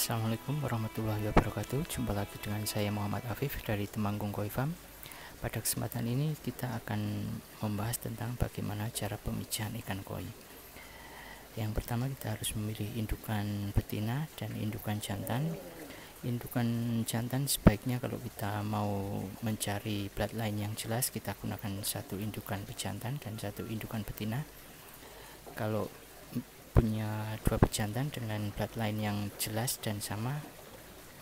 Assalamualaikum warahmatullahi wabarakatuh. Jumpa lagi dengan saya Muhammad Afif dari Temanggung Koi Farm. Pada kesempatan ini kita akan membahas tentang bagaimana cara pemijahan ikan koi. Yang pertama, kita harus memilih indukan betina dan indukan jantan. Indukan jantan sebaiknya kalau kita mau mencari bloodline yang jelas, kita gunakan satu indukan pejantan dan satu indukan betina. Kalau punya dua pejantan dengan bloodline yang jelas dan sama,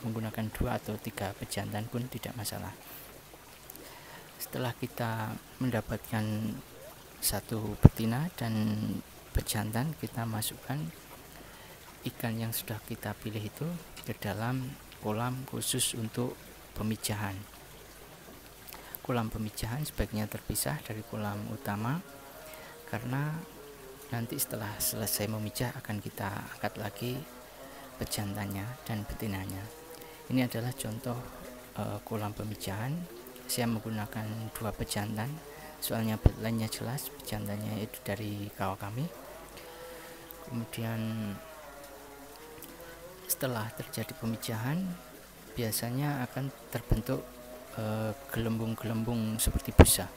menggunakan 2 atau 3 pejantan pun tidak masalah. Setelah kita mendapatkan satu betina dan pejantan, kita masukkan ikan yang sudah kita pilih itu ke dalam kolam khusus untuk pemijahan. Kolam pemijahan sebaiknya terpisah dari kolam utama, karena nanti setelah selesai memijah akan kita angkat lagi pejantannya dan betinanya. Ini adalah contoh kolam pemijahan. Saya menggunakan 2 pejantan, soalnya bloodline-nya jelas, pejantannya itu dari kawa kami. Kemudian setelah terjadi pemijahan, biasanya akan terbentuk gelembung-gelembung seperti busa.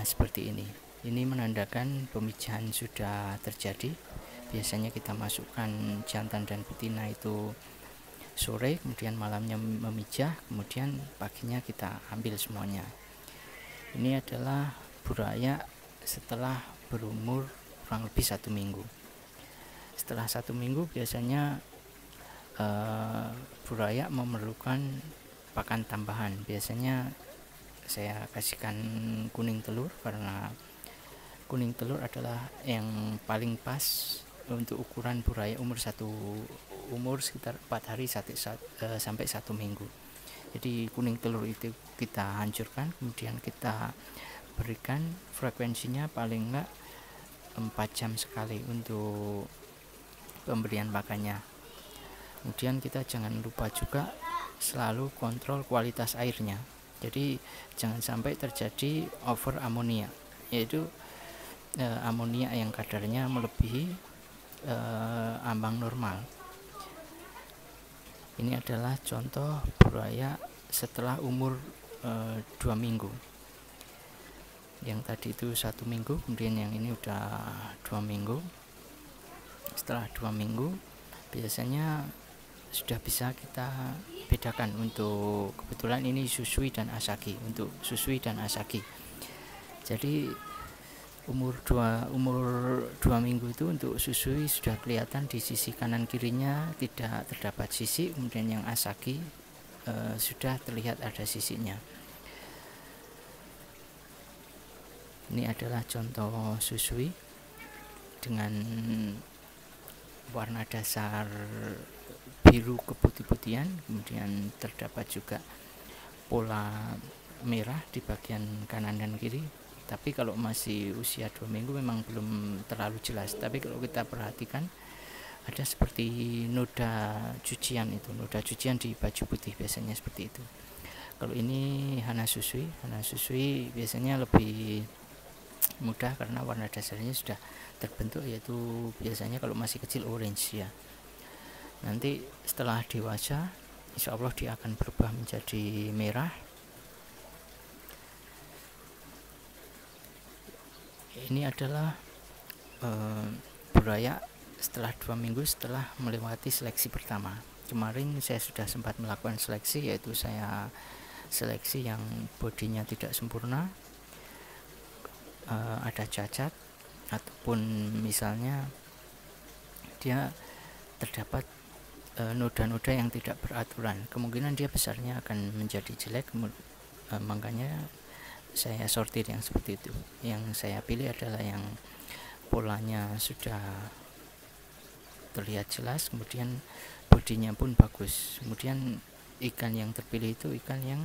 Seperti ini. Ini menandakan pemijahan sudah terjadi. Biasanya kita masukkan jantan dan betina itu sore, kemudian malamnya memijah, kemudian paginya kita ambil semuanya. Ini adalah buraya setelah berumur kurang lebih 1 minggu. Setelah 1 minggu biasanya buraya memerlukan pakan tambahan. Biasanya saya kasihkan kuning telur, karena kuning telur adalah yang paling pas untuk ukuran buraya umur sekitar 4 hari sampai 1 minggu. Jadi kuning telur itu kita hancurkan, kemudian kita berikan frekuensinya paling enggak 4 jam sekali untuk pemberian pakannya. Kemudian kita jangan lupa juga selalu kontrol kualitas airnya. Jadi jangan sampai terjadi over amonia, yaitu amonia yang kadarnya melebihi ambang normal. Ini adalah contoh buraya setelah umur 2 minggu. Yang tadi itu 1 minggu, kemudian yang ini udah 2 minggu. Setelah 2 minggu biasanya sudah bisa kita bedakan. Untuk kebetulan ini susui dan asagi. Untuk susui dan asagi, jadi umur 2 minggu itu untuk susui sudah kelihatan di sisi kanan kirinya tidak terdapat sisi, kemudian yang asagi sudah terlihat ada sisinya. Ini adalah contoh susui dengan warna dasar biru keputih-putihan, kemudian terdapat juga pola merah di bagian kanan dan kiri. Tapi kalau masih usia 2 minggu memang belum terlalu jelas. Tapi kalau kita perhatikan, ada seperti noda cucian di baju putih, biasanya seperti itu. Kalau ini Hana susui biasanya lebih mudah karena warna dasarnya sudah terbentuk, yaitu biasanya kalau masih kecil orange ya. Nanti setelah dewasa, insya Allah dia akan berubah menjadi merah. Ini adalah buraya setelah 2 minggu setelah melewati seleksi pertama. Kemarin saya sudah sempat melakukan seleksi, yaitu saya seleksi yang bodinya tidak sempurna, ada cacat, ataupun misalnya dia terdapat noda-noda yang tidak beraturan. Kemungkinan dia besarnya akan menjadi jelek, makanya saya sortir yang seperti itu. Yang saya pilih adalah yang polanya sudah terlihat jelas, kemudian bodinya pun bagus. Kemudian ikan yang terpilih itu ikan yang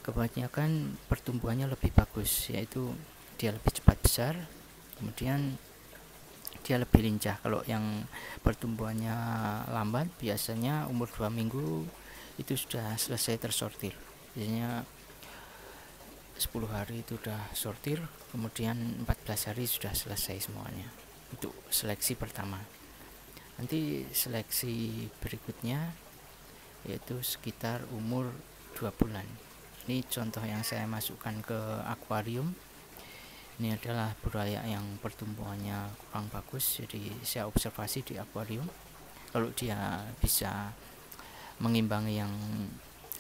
kebanyakan pertumbuhannya lebih bagus, yaitu dia lebih cepat besar, kemudian dia lebih lincah. Kalau yang pertumbuhannya lambat, biasanya umur 2 minggu itu sudah selesai tersortir. Biasanya 10 hari itu sudah sortir, kemudian 14 hari sudah selesai semuanya. Untuk seleksi pertama. Nanti seleksi berikutnya yaitu sekitar umur 2 bulan. Ini contoh yang saya masukkan ke akuarium. Ini adalah buaya yang pertumbuhannya kurang bagus, jadi saya observasi di akuarium. Kalau dia bisa mengimbangi yang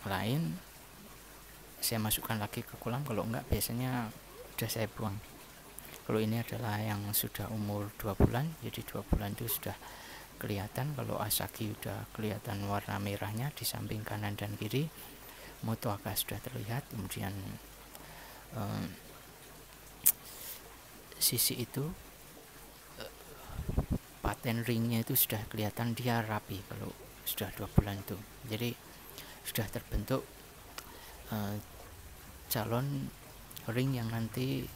lain, saya masukkan lagi ke kolam. Kalau enggak, biasanya sudah saya buang. Kalau ini adalah yang sudah umur 2 bulan, jadi 2 bulan itu sudah kelihatan. Kalau Asagi sudah kelihatan warna merahnya di samping kanan dan kiri, Motuaka sudah terlihat. Kemudian sisi itu paten ringnya itu sudah kelihatan, dia rapi kalau sudah 2 bulan itu. Jadi sudah terbentuk calon ring yang nanti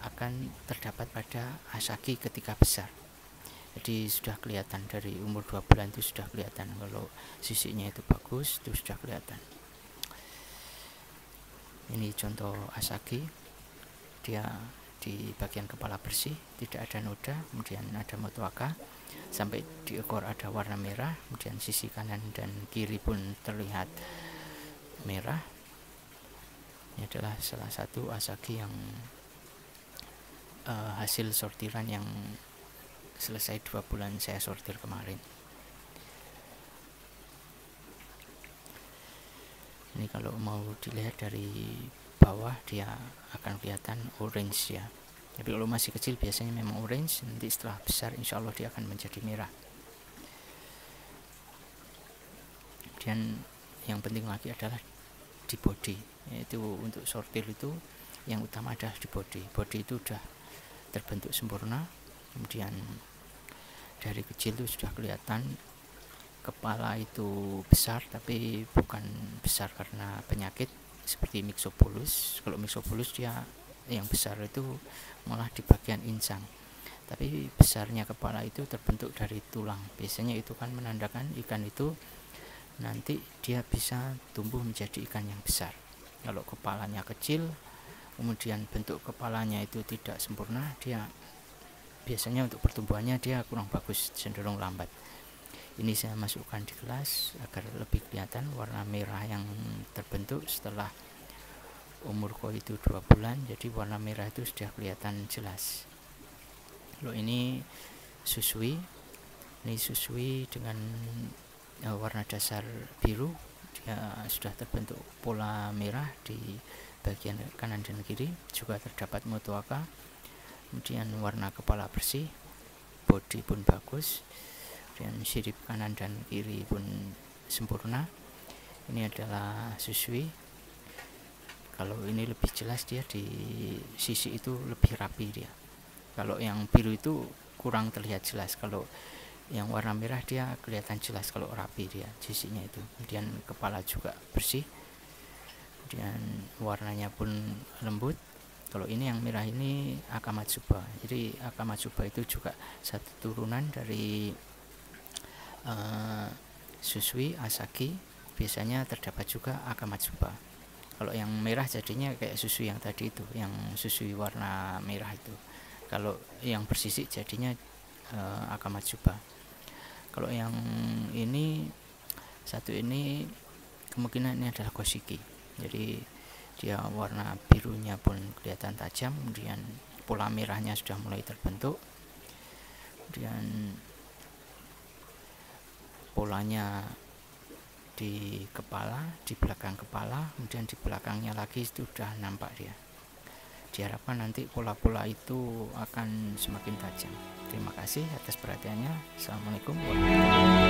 akan terdapat pada Asagi ketika besar. Jadi sudah kelihatan dari umur 2 bulan itu sudah kelihatan kalau sisinya itu bagus, itu sudah kelihatan. Ini contoh Asagi, dia di bagian kepala bersih, tidak ada noda, kemudian ada Motuaka, sampai di ekor ada warna merah, kemudian sisi kanan dan kiri pun terlihat merah. Ini adalah salah satu Asagi yang hasil sortiran yang selesai 2 bulan saya sortir kemarin. Ini kalau mau dilihat dari bawah dia akan kelihatan orange ya. Tapi kalau masih kecil biasanya memang orange, nanti setelah besar insya Allah dia akan menjadi merah. Dan yang penting lagi adalah di body, yaitu untuk sortir itu yang utama adalah di body. Body itu sudah terbentuk sempurna, kemudian dari kecil itu sudah kelihatan. Kepala itu besar, tapi bukan besar karena penyakit seperti Myxopolus. Kalau Myxopolus dia yang besar itu malah di bagian insang, tapi besarnya kepala itu terbentuk dari tulang. Biasanya itu kan menandakan ikan itu nanti dia bisa tumbuh menjadi ikan yang besar. Kalau kepalanya kecil, kemudian bentuk kepalanya itu tidak sempurna, dia biasanya untuk pertumbuhannya dia kurang bagus, cenderung lambat. Ini saya masukkan di gelas agar lebih kelihatan warna merah yang terbentuk setelah umur koi itu 2 bulan. Jadi warna merah itu sudah kelihatan jelas. Kalau ini susui, dengan warna dasar biru, dia sudah terbentuk pola merah di bagian kanan dan kiri. Juga terdapat Motuaka. Kemudian warna kepala bersih, body pun bagus, dan sirip kanan dan kiri pun sempurna. Ini adalah susui. Kalau ini lebih jelas, dia di sisi itu lebih rapi dia. Kalau yang biru itu kurang terlihat jelas. Kalau yang warna merah dia kelihatan jelas kalau rapi dia sisinya itu. Kemudian kepala juga bersih, kemudian warnanya pun lembut. Kalau ini yang merah ini Akamatsuba. Jadi Akamatsuba itu juga satu turunan dari susui Asagi. Biasanya terdapat juga Akamatsuba. Kalau yang merah jadinya kayak susui yang tadi itu, yang susui warna merah itu. Kalau yang bersisik jadinya Akamatsuba. Kalau yang ini satu ini kemungkinan ini adalah Koshiki. Jadi dia warna birunya pun kelihatan tajam, kemudian pola merahnya sudah mulai terbentuk, kemudian polanya di kepala, di belakang kepala, kemudian di belakangnya lagi itu sudah nampak dia. Diharapkan nanti pola-pola itu akan semakin tajam. Terima kasih atas perhatiannya. Assalamualaikum warahmatullahi wabarakatuh.